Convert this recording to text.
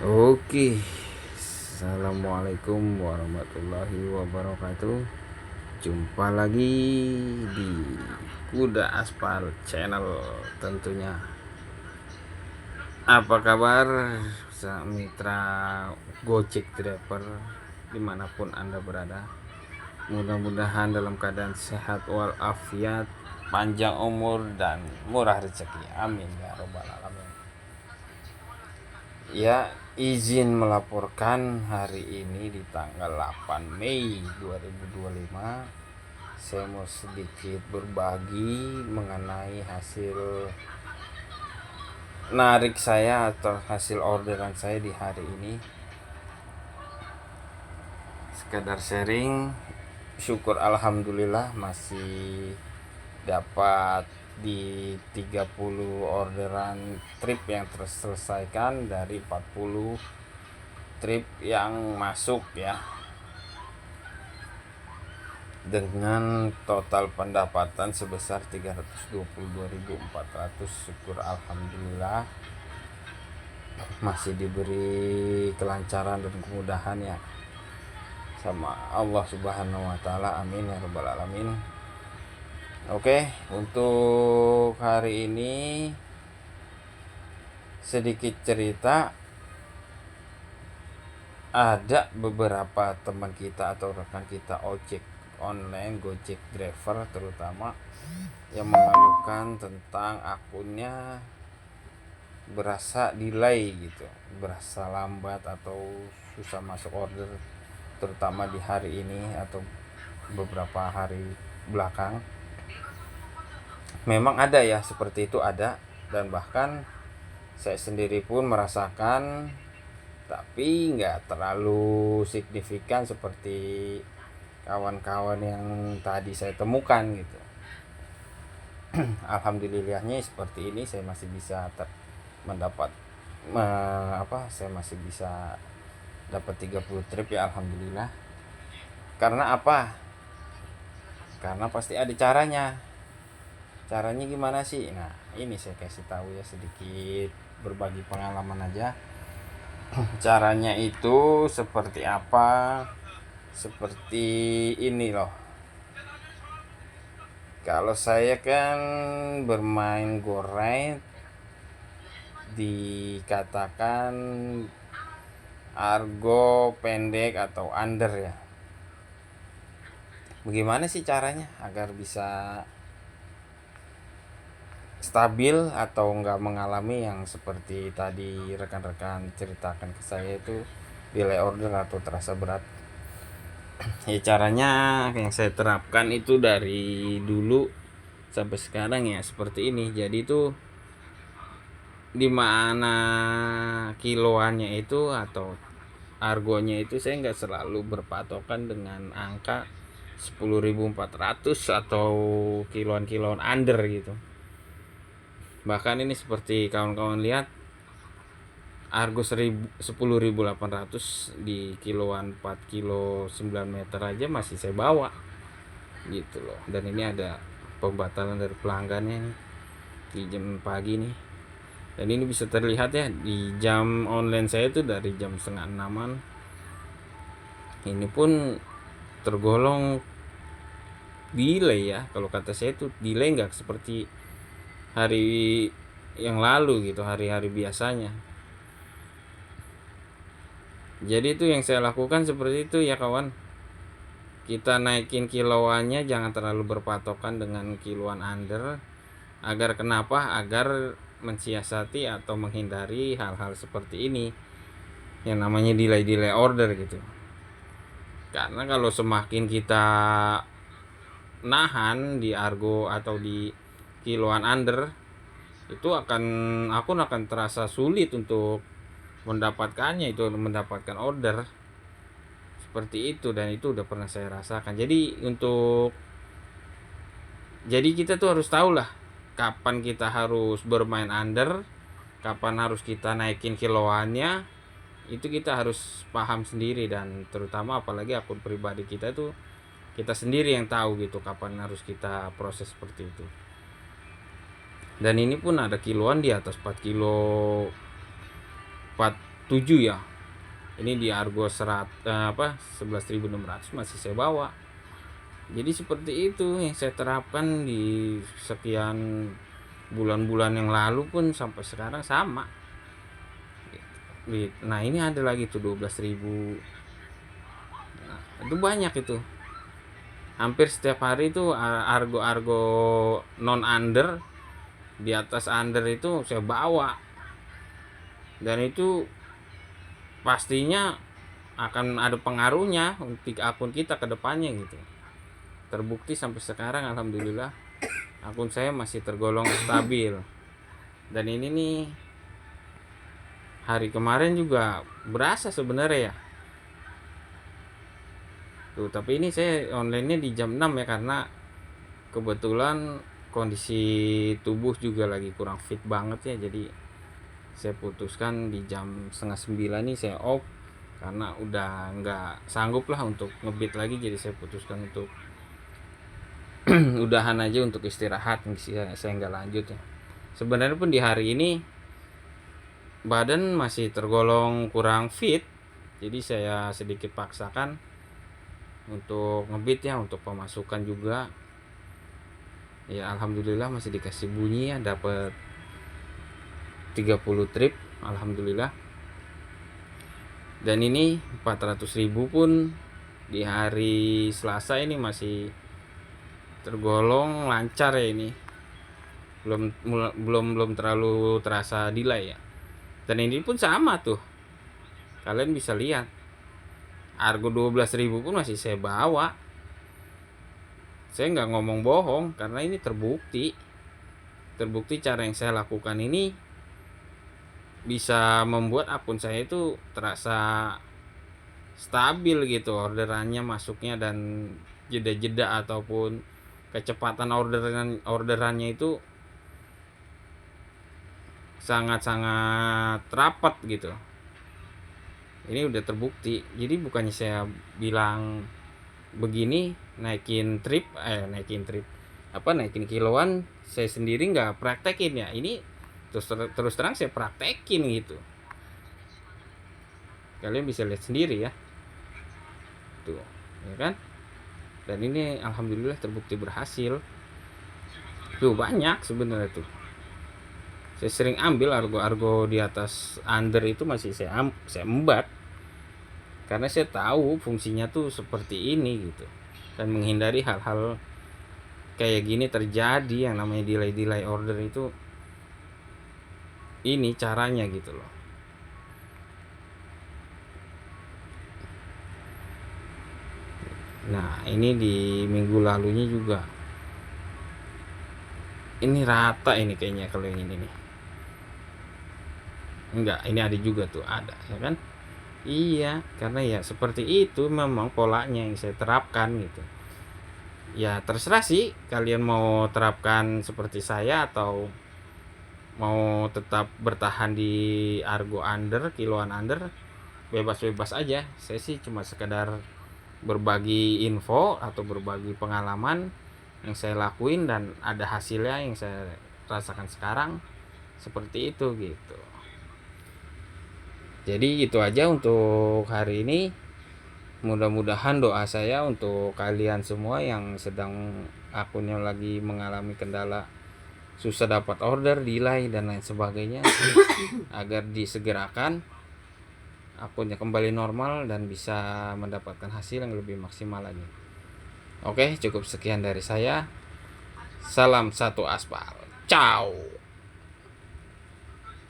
Oke, assalamualaikum warahmatullahi wabarakatuh. Jumpa lagi di Kuda Aspal Channel tentunya. Apa kabar mitra Gojek Driver dimanapun Anda berada? Mudah-mudahan dalam keadaan sehat walafiat, panjang umur dan murah rezeki. Amin ya robbal alamin. Ya, izin melaporkan hari ini di tanggal 8 Mei 2025. Saya mau sedikit berbagi mengenai hasil narik saya atau hasil orderan saya di hari ini. Sekedar sharing, syukur alhamdulillah masih dapat di 30 orderan trip yang terselesaikan dari 40 trip yang masuk ya, dengan total pendapatan sebesar 322.400. Syukur alhamdulillah masih diberi kelancaran dan kemudahan ya sama Allah Subhanahu wa taala, amin ya rabbal alamin. Oke, untuk hari ini sedikit cerita. Ada beberapa teman kita atau rekan kita ojek online, Gojek driver terutama, yang mengeluhkan tentang akunnya berasa delay gitu, berasa lambat atau susah masuk order, terutama di hari ini atau beberapa hari belakang. Memang ada ya, seperti itu ada, dan bahkan saya sendiri pun merasakan, tapi nggak terlalu signifikan seperti kawan-kawan yang tadi saya temukan gitu. Alhamdulillahnya seperti ini saya masih bisa mendapat saya masih bisa dapat 30 trip ya alhamdulillah. Karena apa? Karena pasti ada caranya. Caranya gimana sih? Nah, ini saya kasih tahu ya, sedikit berbagi pengalaman aja. Caranya itu seperti apa? Seperti ini loh. Kalau saya kan bermain GoRide, dikatakan argo pendek atau under ya. Bagaimana sih caranya agar bisa stabil atau nggak mengalami yang seperti tadi rekan-rekan ceritakan ke saya, itu delay order atau terasa berat? Ya, caranya yang saya terapkan itu dari dulu sampai sekarang ya seperti ini. Jadi itu di mana kiloannya itu atau argonya itu saya nggak selalu berpatokan dengan angka 10.400 atau kiloan under gitu. Bahkan ini seperti kawan-kawan lihat, argo 10.800 di kiloan 4 kilo 9 meter aja masih saya bawa gitu loh. Dan ini ada pembatalan dari pelanggannya nih di jam pagi nih, dan ini bisa terlihat ya di jam online saya itu dari jam 5:30-an. Ini pun tergolong delay ya, kalau kata saya itu delay, nggak seperti hari yang lalu gitu, hari-hari biasanya. Jadi itu yang saya lakukan seperti itu ya kawan. Kita naikin kiloannya, jangan terlalu berpatokan dengan kiloan under. Agar kenapa? Agar mensiasati atau menghindari hal-hal seperti ini yang namanya delay order gitu. Karena kalau semakin kita nahan di argo atau di kiloan under, itu akun akan terasa sulit untuk mendapatkannya, itu mendapatkan order seperti itu. Dan itu udah pernah saya rasakan. Jadi kita tuh harus tahu lah kapan kita harus bermain under, kapan harus kita naikin kiloannya. Itu kita harus paham sendiri, dan terutama apalagi akun pribadi kita tuh kita sendiri yang tahu gitu kapan harus kita proses seperti itu. Dan ini pun ada kiloan di atas 4 kilo ya. Ini di Argo 11.600 masih saya bawa. Jadi seperti itu yang saya terapkan di sekian bulan-bulan yang lalu pun sampai sekarang sama. Nah ini ada lagi tuh 12.000. Nah, itu banyak itu. Hampir setiap hari itu argo-argo non under, di atas under itu saya bawa. Dan itu pastinya akan ada pengaruhnya untuk akun kita ke depannya gitu. Terbukti sampai sekarang alhamdulillah akun saya masih tergolong stabil. Dan ini nih hari kemarin juga berasa sebenarnya ya. Tuh, tapi ini saya online-nya di jam 6 ya, karena kebetulan kondisi tubuh juga lagi kurang fit banget ya. Jadi saya putuskan di jam setengah 9 nih saya off, karena udah nggak sanggup lah untuk ngebit lagi. Jadi saya putuskan untuk udahan aja, untuk istirahat. Saya nggak lanjut ya. Sebenarnya pun di hari ini badan masih tergolong kurang fit, jadi saya sedikit paksakan untuk ngebit ya, untuk pemasukan juga ya. Alhamdulillah masih dikasih bunyi ya, dapat 30 trip alhamdulillah. Dan ini 400.000 pun di hari Selasa ini masih tergolong lancar ya. Ini belum terlalu terasa delay ya. Dan ini pun sama tuh, kalian bisa lihat Argo 12.000 pun masih saya bawa. Saya nggak ngomong bohong, karena ini terbukti cara yang saya lakukan ini bisa membuat akun saya itu terasa stabil gitu, orderannya masuknya, dan jeda-jeda ataupun kecepatan orderannya itu sangat-sangat rapat gitu. Ini udah terbukti. Jadi bukannya saya bilang begini naikin kiloan, saya sendiri nggak praktekin ya. Ini terus terang saya praktekin gitu. Kalian bisa lihat sendiri ya, tuh ya kan. Dan ini alhamdulillah terbukti berhasil. Tuh banyak sebenarnya tuh. Saya sering ambil argo di atas under itu, masih saya embat, karena saya tahu fungsinya tuh seperti ini gitu, dan menghindari hal-hal kayak gini terjadi. Yang namanya delay order itu, ini caranya gitu loh. Nah ini di minggu lalunya juga ini rata ini kayaknya. Kalau yang ini nih enggak, ini ada juga tuh, ada ya kan. Iya, karena ya seperti itu memang polanya yang saya terapkan gitu. Ya terserah sih kalian mau terapkan seperti saya atau mau tetap bertahan di argo under, kiloan under. Bebas-bebas aja. Saya sih cuma sekedar berbagi info atau berbagi pengalaman yang saya lakuin dan ada hasilnya yang saya rasakan sekarang, seperti itu gitu. Jadi gitu aja untuk hari ini. Mudah-mudahan doa saya untuk kalian semua yang sedang akunnya lagi mengalami kendala, susah dapat order, delay dan lain sebagainya, agar disegerakan akunnya kembali normal dan bisa mendapatkan hasil yang lebih maksimal lagi. Oke, cukup sekian dari saya. Salam satu aspal. Ciao.